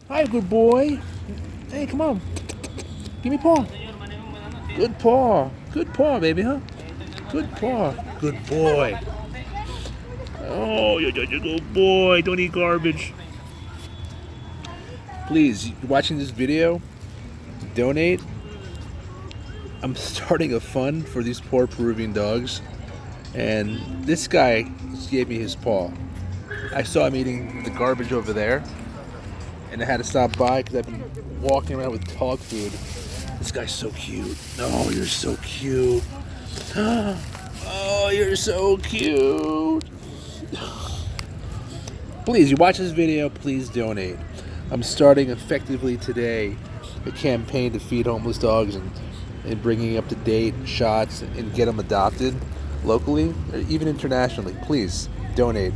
Hi, good boy. Hey, come on. Give me paw. Good paw. Good paw, baby, huh? Good paw. Good boy. Oh, you're such a good boy. Don't eat garbage. Please, you're watching this video, donate. I'm starting a fund for these poor Peruvian dogs. And this guy gave me his paw. I saw him eating the garbage over there. And I had to stop by because I've been walking around with dog food. This guy's so cute. Oh, you're so cute. Oh, you're so cute. Please, you watch this video, please donate. I'm starting effectively today a campaign to feed homeless dogs and bringing up to date shots and get them adopted locally or even internationally. Please donate.